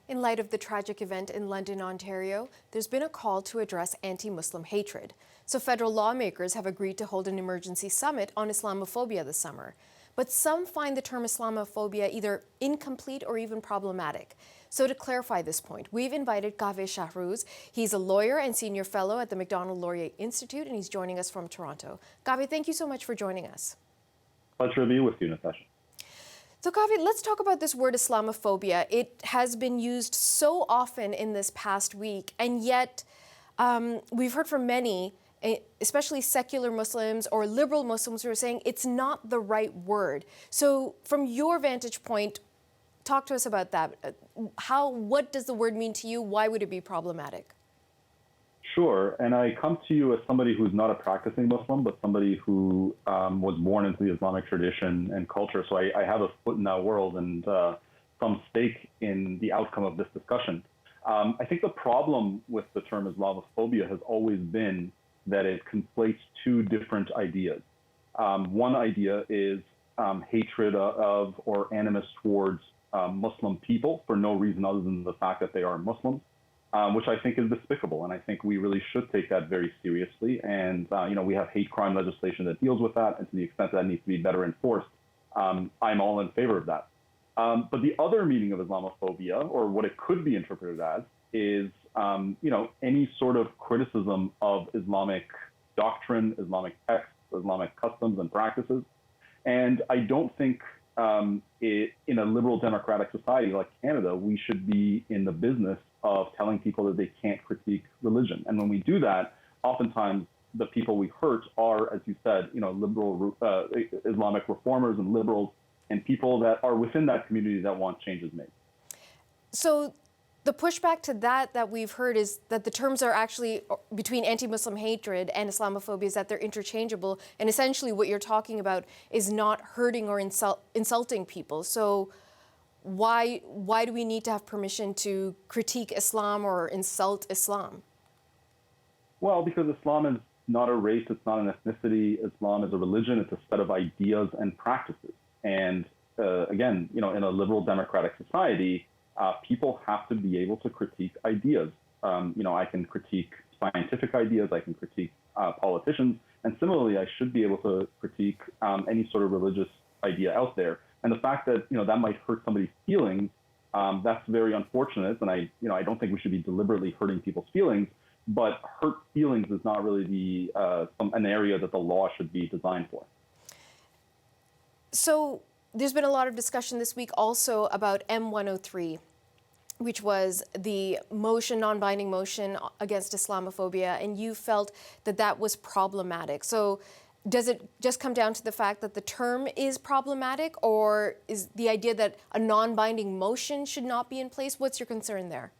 In light of the tragic event in London, Ontario, there's been a call to address anti-Muslim hatred. So federal lawmakers have agreed to hold an emergency summit on Islamophobia this summer. But some find the term Islamophobia either incomplete or even problematic. So to clarify this point, we've invited Kaveh Shahrooz. He's a lawyer and senior fellow at the Macdonald-Laurier Institute, and he's joining us from Toronto. Kaveh, thank you so much for joining us. Pleasure to be with you, Natasha. So Kaveh, let's talk about this word Islamophobia. It has been used so often in this past week, and yet we've heard from many, especially secular Muslims or liberal Muslims, who are saying it's not the right word. So from your vantage point, talk to us about that. What does the word mean to you? Why would it be problematic? Sure, and I come to you as somebody who's not a practicing Muslim, but somebody who was born into the Islamic tradition and culture. So I have a foot in that world and some stake in the outcome of this discussion. I think the problem with the term Islamophobia has always been that it conflates two different ideas. One idea is hatred of or animus towards Muslim people for no reason other than the fact that they are Muslims. Which I think is despicable, and I think we really should take that very seriously. And we have hate crime legislation that deals with that, and to the extent that needs to be better enforced, I'm all in favor of that. But the other meaning of Islamophobia, or what it could be interpreted as, is any sort of criticism of Islamic doctrine, Islamic texts, Islamic customs and practices. And I don't think in a liberal democratic society like Canada, we should be in the business of telling people that they can't critique religion. And when we do that, oftentimes the people we hurt are, as you said, liberal Islamic reformers and liberals and people that are within that community that want changes made. So the pushback to that we've heard is that the terms are actually between anti-Muslim hatred and Islamophobia is that they're interchangeable. And essentially what you're talking about is not hurting or insulting people. So why do we need to have permission to critique Islam or insult Islam? Well, because Islam is not a race, it's not an ethnicity. Islam is a religion, it's a set of ideas and practices. And again, in a liberal democratic society, people have to be able to critique ideas. I can critique scientific ideas, I can critique politicians, and similarly, I should be able to critique any sort of religious idea out there. And the fact that that might hurt somebody's feelings, that's very unfortunate. And I don't think we should be deliberately hurting people's feelings. But hurt feelings is not really an area that the law should be designed for. So there's been a lot of discussion this week also about M103, which was the non-binding motion against Islamophobia, and you felt that that was problematic. So does it just come down to the fact that the term is problematic, or is the idea that a non-binding motion should not be in place? What's your concern there?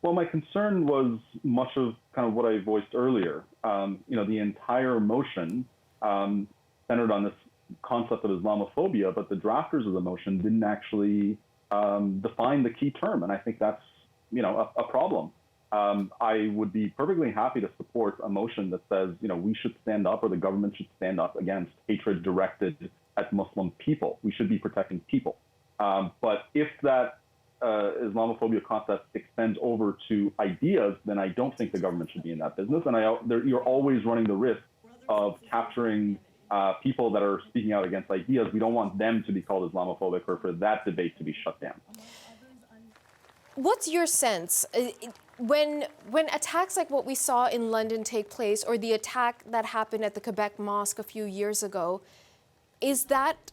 Well, my concern was much of kind of what I voiced earlier. The entire motion centered on this concept of Islamophobia, but the drafters of the motion didn't actually define the key term, and I think that's a problem. I would be perfectly happy to support a motion that says, we should stand up, or the government should stand up against hatred directed at Muslim people. We should be protecting people. But if that Islamophobia concept extends over to ideas, then I don't think the government should be in that business. And you're always running the risk of capturing people that are speaking out against ideas. We don't want them to be called Islamophobic or for that debate to be shut down. What's your sense? When attacks like what we saw in London take place, or the attack that happened at the Quebec mosque a few years ago, is that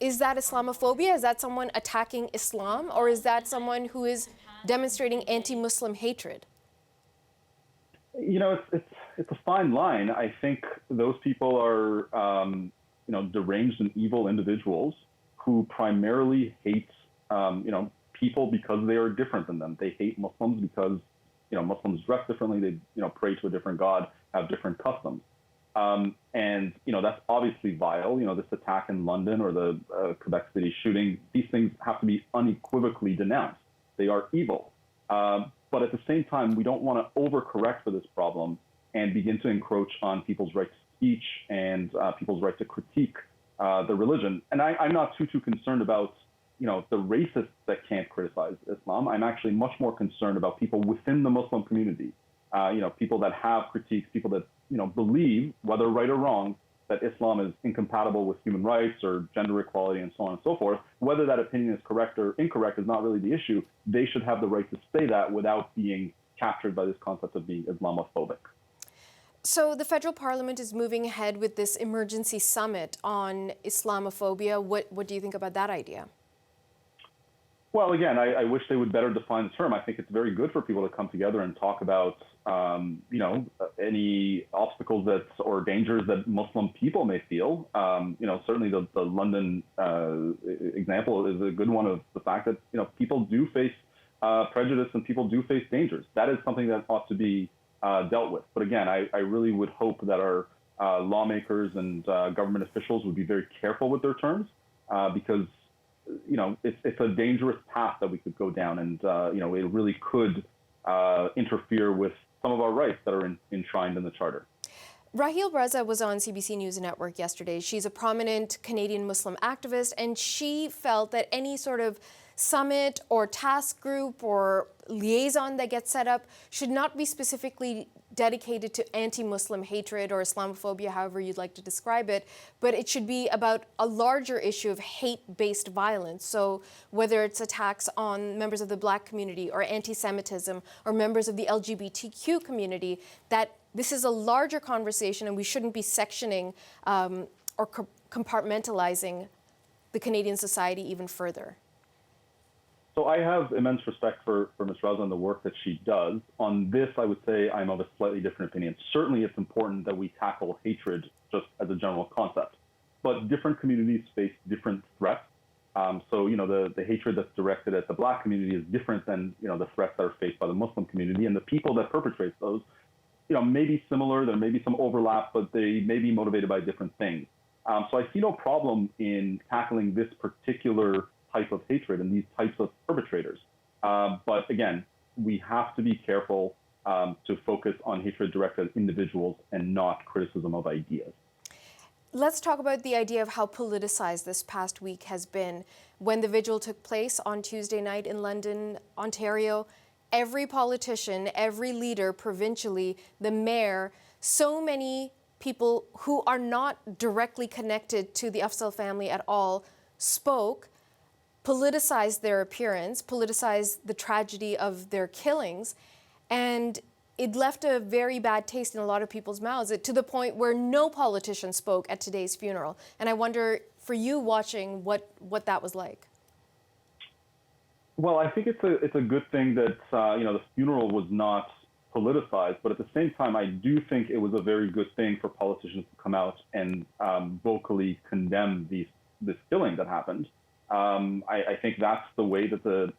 Islamophobia? Is that someone attacking Islam, or is that someone who is demonstrating anti-Muslim hatred? It's a fine line. I think those people are deranged and evil individuals who primarily hate people because they are different than them. They hate Muslims because Muslims dress differently. They pray to a different God, have different customs, and that's obviously vile. This attack in London or the Quebec City shooting, these things have to be unequivocally denounced. They are evil, but at the same time, we don't want to overcorrect for this problem and begin to encroach on people's right to speech and people's right to critique the religion. And I'm not too concerned about the racists that can't criticize Islam. I'm actually much more concerned about people within the Muslim community, people that have critiques, people that, believe, whether right or wrong, that Islam is incompatible with human rights or gender equality and so on and so forth. Whether that opinion is correct or incorrect is not really the issue. They should have the right to say that without being captured by this concept of being Islamophobic. So the federal parliament is moving ahead with this emergency summit on Islamophobia. What do you think about that idea? Well, again, I wish they would better define the term. I think it's very good for people to come together and talk about, any obstacles or dangers that Muslim people may feel. Certainly the London example is a good one of the fact that, people do face prejudice and people do face dangers. That is something that ought to be dealt with. But again, I really would hope that our lawmakers and government officials would be very careful with their terms because it's a dangerous path that we could go down, and it really could interfere with some of our rights that are enshrined in the Charter. Raheel Reza was on CBC News Network yesterday. She's a prominent Canadian Muslim activist, and she felt that any sort of summit or task group or liaison that gets set up should not be specifically dedicated to anti-Muslim hatred or Islamophobia, however you'd like to describe it, but it should be about a larger issue of hate-based violence. So whether it's attacks on members of the Black community or anti-Semitism or members of the LGBTQ community, that this is a larger conversation and we shouldn't be sectioning or compartmentalizing the Canadian society even further. So I have immense respect for Ms. Raza and the work that she does. On this, I would say I'm of a slightly different opinion. Certainly, it's important that we tackle hatred just as a general concept. But different communities face different threats. The hatred that's directed at the Black community is different than, the threats that are faced by the Muslim community. And the people that perpetrate those, may be similar. There may be some overlap, but they may be motivated by different things. So I see no problem in tackling this particular type of hatred and these types of perpetrators. But again, we have to be careful to focus on hatred directed at individuals and not criticism of ideas. Let's talk about the idea of how politicized this past week has been. When the vigil took place on Tuesday night in London, Ontario, every politician, every leader provincially, the mayor, so many people who are not directly connected to the Afzal family at all spoke, politicized their appearance, politicized the tragedy of their killings, and it left a very bad taste in a lot of people's mouths, to the point where no politician spoke at today's funeral. And I wonder, for you watching, what that was like. Well, I think it's a good thing that the funeral was not politicized, but at the same time, I do think it was a very good thing for politicians to come out and vocally condemn this killing that happened. I think that's the way that the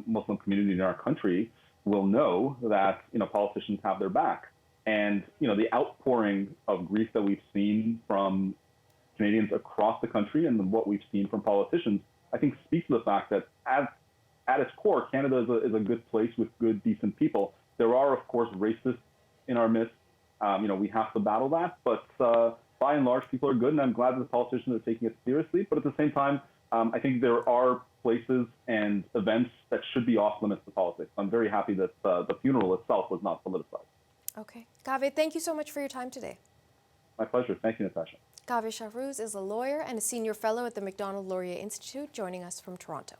Muslim community in our country will know that politicians have their back. And the outpouring of grief that we've seen from Canadians across the country and what we've seen from politicians, I think speaks to the fact that at its core, Canada is a good place with good, decent people. There are, of course, racists in our midst. We have to battle that, but by and large, people are good, and I'm glad that the politicians are taking it seriously. But at the same time, I think there are places and events that should be off limits to politics. I'm very happy that the funeral itself was not politicized. Okay. Kaveh, thank you so much for your time today. My pleasure. Thank you, Natasha. Kaveh Shahrooz is a lawyer and a senior fellow at the Macdonald-Laurier Institute, joining us from Toronto.